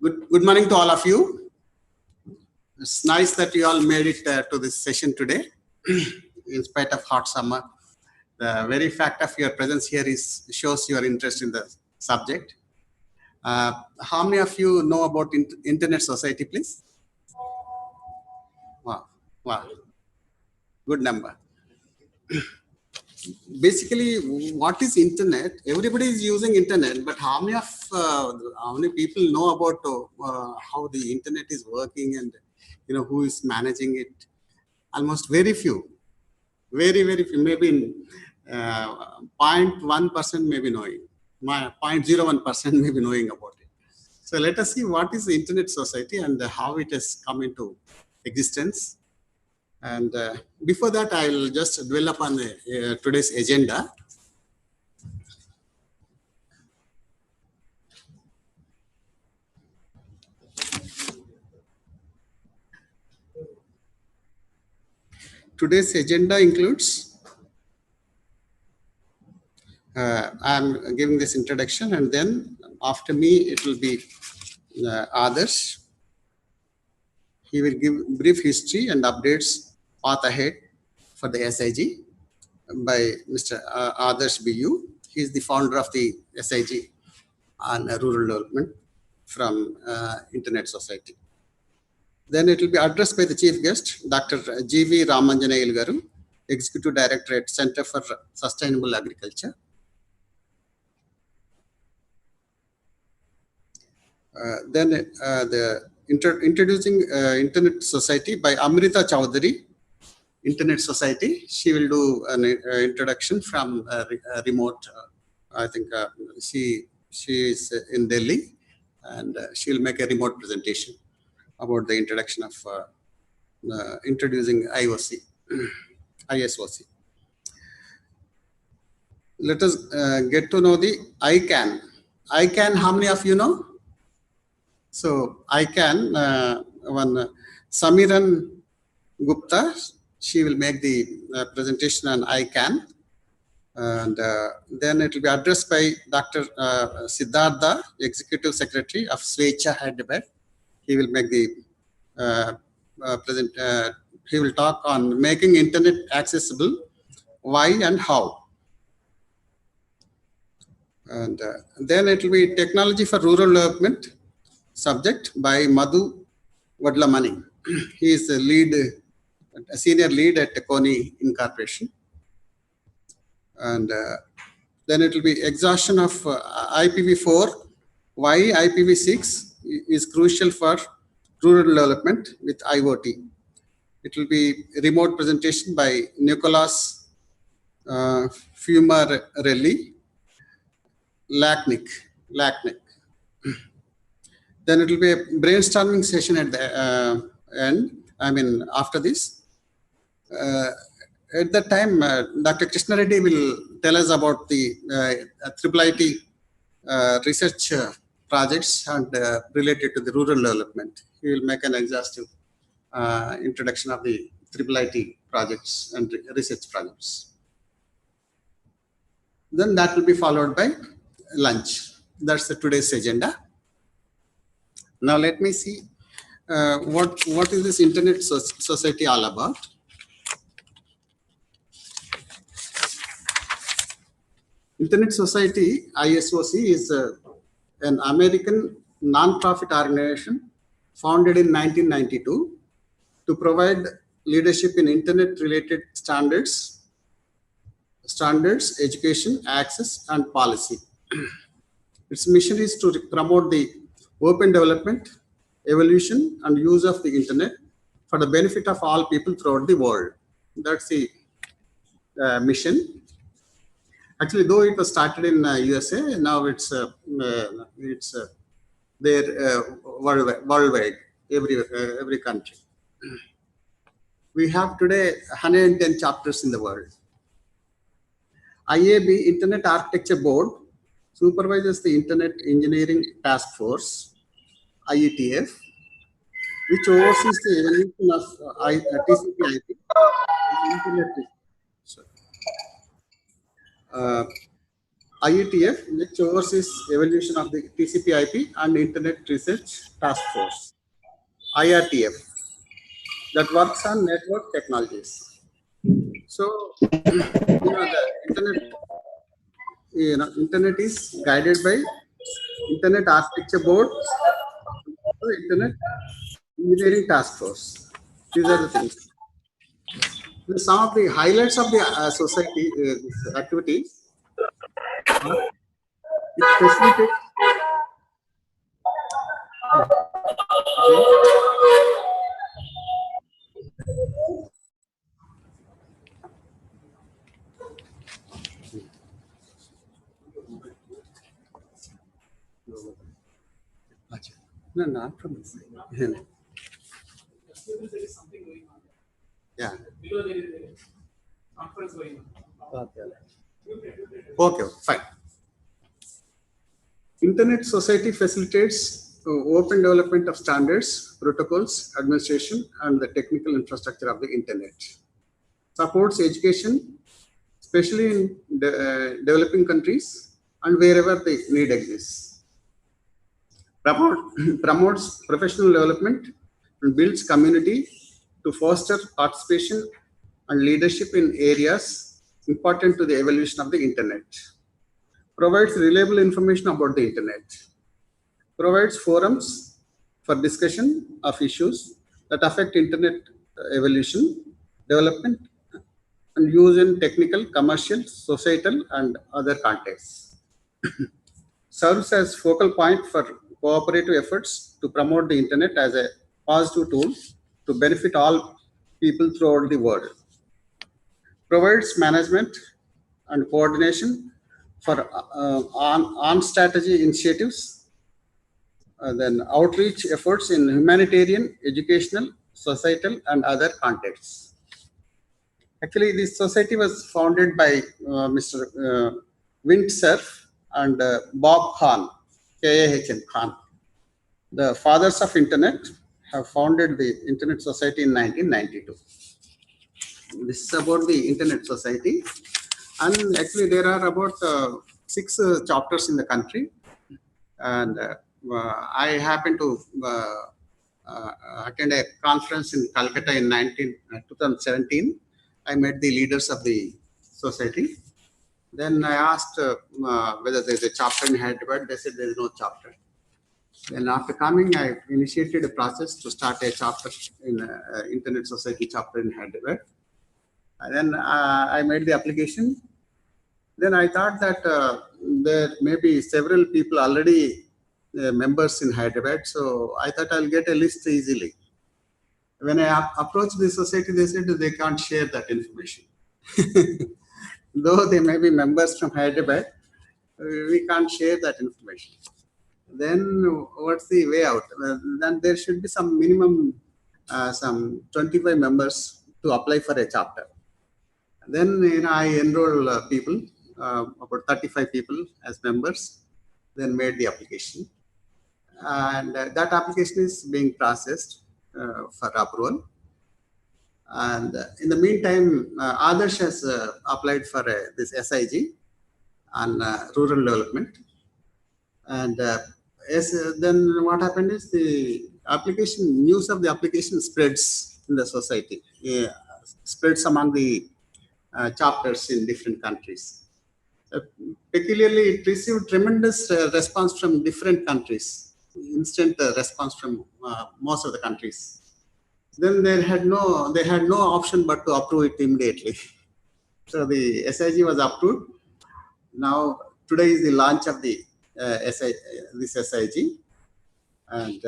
Good morning to all of you. It's nice that you all made it to this session today, in spite of hot summer. The very fact of your presence here shows your interest in the subject. How many of you know about Internet Society, please? Wow, good number. Basically, what is internet? Everybody is using internet, but how many people know about how the internet is working and who is managing it? Almost very few, very few. Maybe 0.1% may be knowing. 0.01% may be knowing about it. So let us see what is the Internet Society and how it has come into existence. And before that, I will just dwell upon today's agenda. Today's agenda includes, I'm giving this introduction, and then after me, it will be others. He will give brief history and updates path ahead for the SIG by Mr. Adarsh BU. He is the founder of the SIG on rural development from Internet Society. Then it will be addressed by the chief guest, Dr. G.V. Ramanjanayil Garu, Executive Director at Center for Sustainable Agriculture. Then introducing Internet Society by Amrita Chowdhury, Internet Society. She will do an introduction from remote. I think she is in Delhi, and she will make a remote presentation about the introduction of introducing ISOC. Let us get to know the ICANN. ICANN, how many of you know? So ICANN, one Samiran Gupta, she will make the presentation on ICANN. And then it will be addressed by Dr. Siddhartha, Executive Secretary of Swecha Hyderabad. He will make the he will talk on making internet accessible, why and how. And then it will be technology for rural development, subject by Madhu Vadlamani. He is a senior lead at Kony Incorporation. And then it will be exhaustion of IPv4, why IPv6 is crucial for rural development with IoT. It will be remote presentation by Nicholas Fumarelli Lacnick. Then it will be a brainstorming session at the end. I mean, after this. At that time, Dr. Krishna Reddy will tell us about the IIIT research projects and related to the rural development. He will make an exhaustive introduction of the IIIT projects and research projects. Then that will be followed by lunch. That's today's agenda. Now let me see what is this Internet Society all about. Internet Society, ISOC, is an American non-profit organization founded in 1992 to provide leadership in internet-related standards, education, access, and policy. Its mission is to promote the open development, evolution, and use of the internet for the benefit of all people throughout the world. That's the mission. Actually, though it was started in USA, now it's there worldwide, every country. We have today 110 chapters in the world. IAB, Internet Architecture Board, supervises the Internet Engineering Task Force, IETF, which oversees the evolution of TCP/IP Internet. IETF, which oversees evolution of the TCP/IP and Internet Research Task Force. IRTF, that works on network technologies. So, the internet is guided by Internet Architecture Board, the Internet Engineering Task Force. These are the things. Some of the highlights of the society activities. It facilitates. No, not from this side. Yeah. Okay, fine. Internet society facilitates open development of standards, protocols, administration, and the technical infrastructure of the internet. Supports education, especially in developing countries and wherever the need exists. Promotes professional development and builds community to foster participation and leadership in areas important to the evolution of the internet. Provides reliable information about the internet. Provides forums for discussion of issues that affect internet evolution, development, and use in technical, commercial, societal, and other contexts. Serves as focal point for cooperative efforts to promote the internet as a positive tool to benefit all people throughout the world. Provides management and coordination for on strategy initiatives, then outreach efforts in humanitarian, educational, societal, and other contexts. Actually, this society was founded by Mr. Windsurf and Bob Khan, K-A-H-N Khan. The fathers of internet have founded the Internet Society in 1992. This is about the Internet Society. And actually, there are about 6 chapters in the country. And I happened to attend a conference in Calcutta in 2017. I met the leaders of the society. Then I asked whether there's a chapter in Hyderabad. They said there is no chapter. Then after coming, I initiated a process to start a chapter in Internet Society chapter in Hyderabad. And then I made the application. Then I thought that there may be several people already members in Hyderabad. So I thought I'll get a list easily. When I approached the society, they said they can't share that information. Though they may be members from Hyderabad, we can't share that information. Then what's the way out? Then there should be some minimum, some 25 members to apply for a chapter. Then I enroll people, about 35 people as members, then made the application. And that application is being processed for approval. And in the meantime, Adarsh has applied for this SIG on rural development. And then what happened is the application, news of the application spreads in the society, spreads among the chapters in different countries. Peculiarly, it received tremendous response from different countries, instant response from most of the countries. Then they had no option but to approve it immediately. So the SIG was approved. Now today is the launch of the this SIG. And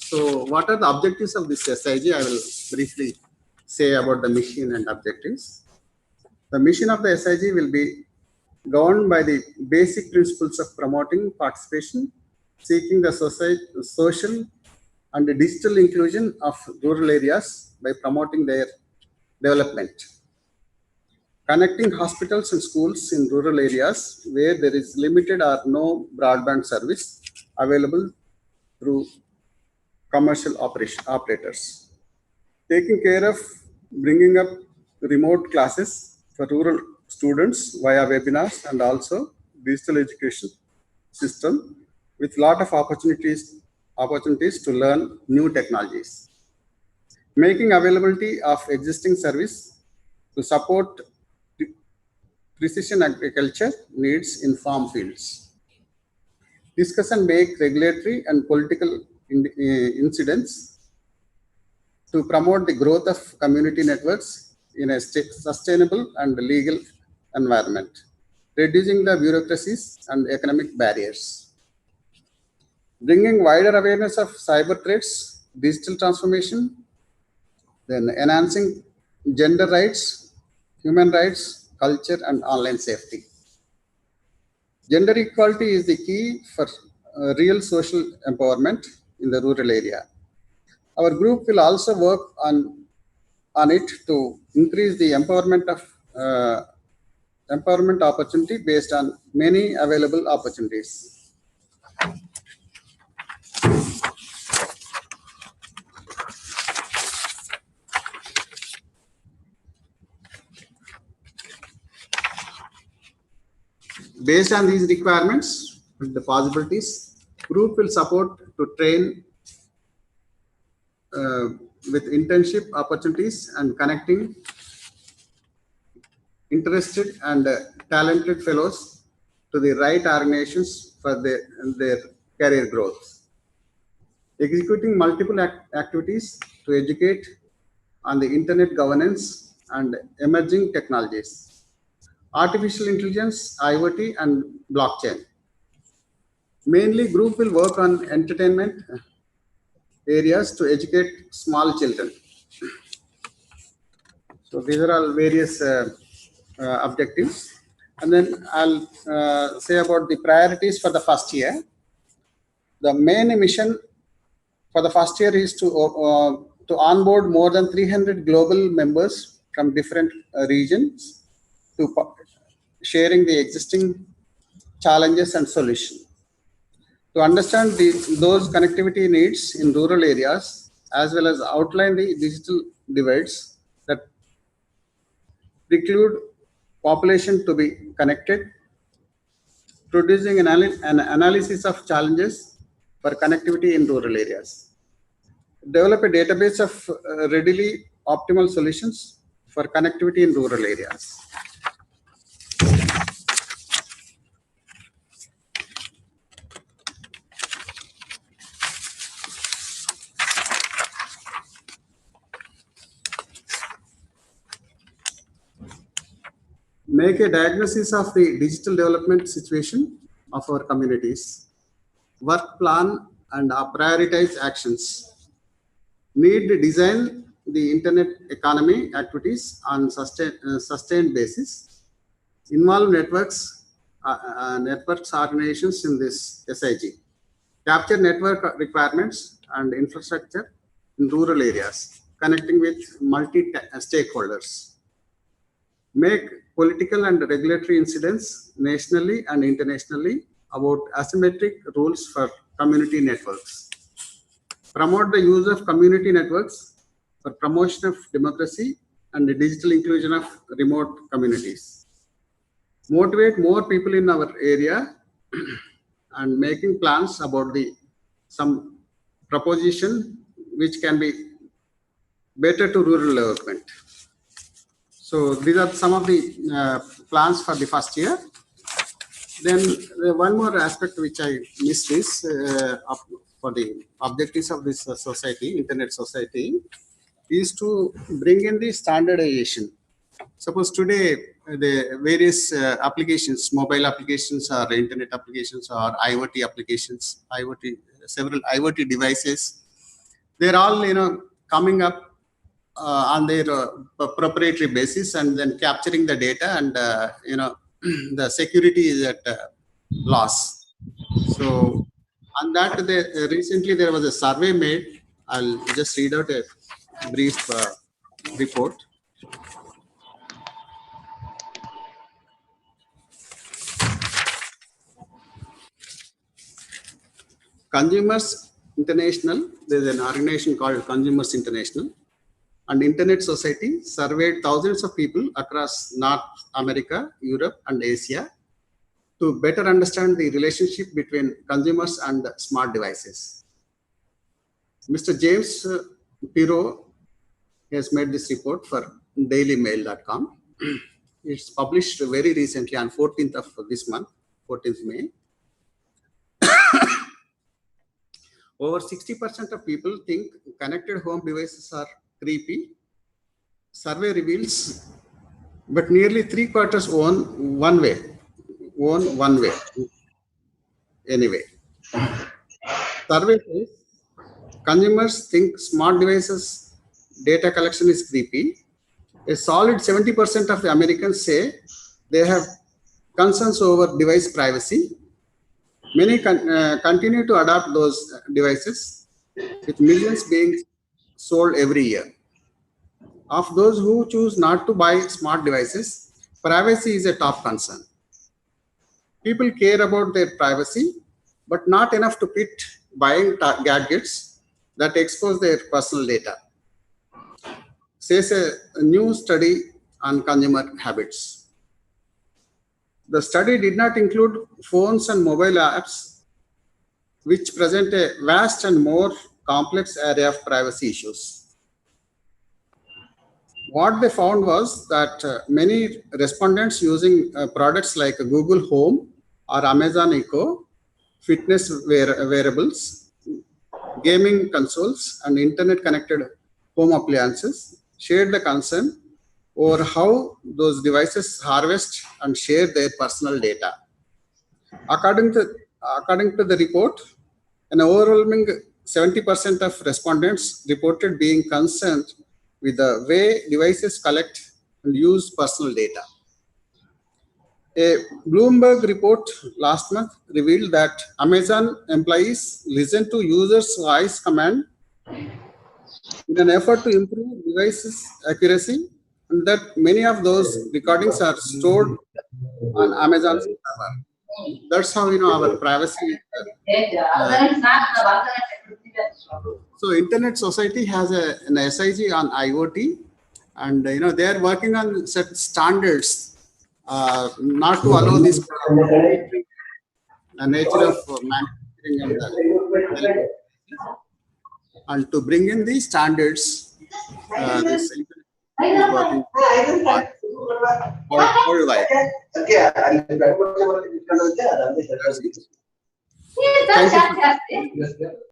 so what are the objectives of this SIG? I will briefly say about the mission and objectives. The mission of the SIG will be governed by the basic principles of promoting participation, seeking the social and the digital inclusion of rural areas by promoting their development. Connecting hospitals and schools in rural areas where there is limited or no broadband service available through commercial operators. Taking care of bringing up remote classes for rural students via webinars and also digital education system with lot of opportunities to learn new technologies. Making availability of existing service to support precision agriculture needs in farm fields. Discuss and make regulatory and political incidents to promote the growth of community networks in a sustainable and legal environment, reducing the bureaucracies and economic barriers. Bringing wider awareness of cyber threats, digital transformation, then enhancing gender rights, human rights, culture, and online safety. Gender equality is the key for real social empowerment in the rural area. Our group will also work on it to increase the empowerment opportunity based on many available opportunities. Based on these requirements and the possibilities, group will support to train with internship opportunities and connecting interested and talented fellows to the right organizations for their career growth. Executing multiple activities to educate on the internet governance and emerging technologies, artificial intelligence, IoT, and blockchain. Mainly, group will work on entertainment areas to educate small children. So these are all various objectives. And then I'll say about the priorities for the first year. The main mission for the first year is to onboard more than 300 global members from different regions to sharing the existing challenges and solutions. To understand those connectivity needs in rural areas, as well as outline the digital divides that preclude population to be connected, producing an analysis of challenges for connectivity in rural areas. Develop a database of readily optimal solutions for connectivity in rural areas. Make a diagnosis of the digital development situation of our communities. Work plan and prioritize actions. Need to design the internet economy activities on sustained basis. Involve networks organizations in this SIG. Capture network requirements and infrastructure in rural areas, connecting with multi-stakeholders. Make political and regulatory incidents nationally and internationally about asymmetric rules for community networks. Promote the use of community networks for promotion of democracy and the digital inclusion of remote communities. Motivate more people in our area and making plans about some proposition which can be better to rural development. So these are some of the plans for the first year. Then one more aspect which I missed is for the objectives of this society, internet society, is to bring in the standardization. Suppose today the various applications, mobile applications or internet applications or IoT applications, several IoT devices, they're all coming up on their proprietary basis and then capturing the data and the security is at loss. So on that, recently there was a survey made. I'll just read out a brief report. Consumers International, there's an organization called Consumers International. and Internet Society surveyed thousands of people across North America, Europe, and Asia to better understand the relationship between consumers and smart devices. Mr. James Pirro has made this report for dailymail.com. It's published very recently on 14th of this month, 14th May. Over 60% of people think connected home devices are creepy. Survey reveals, but nearly 3/4 own one way. Anyway, survey says consumers think smart devices data collection is creepy. A solid 70% of the Americans say they have concerns over device privacy. Many continue to adopt those devices, with millions being sold every year. Of those who choose not to buy smart devices, privacy is a top concern. People care about their privacy, but not enough to quit buying gadgets that expose their personal data, says a new study on consumer habits. The study did not include phones and mobile apps, which present a vast and more complex area of privacy issues. What they found was that many respondents using products like Google Home or Amazon Echo, fitness wearables, gaming consoles, and internet-connected home appliances shared the concern over how those devices harvest and share their personal data. According to the report, an overwhelming 70% of respondents reported being concerned with the way devices collect and use personal data. A Bloomberg report last month revealed that Amazon employees listen to users' voice command in an effort to improve devices' accuracy, and that many of those recordings are stored on Amazon's server. That's how our privacy. So Internet Society has an SIG on IoT, and they are working on set standards not to allow this the nature of manufacturing and to bring in these standards. This is working worldwide. Thank you.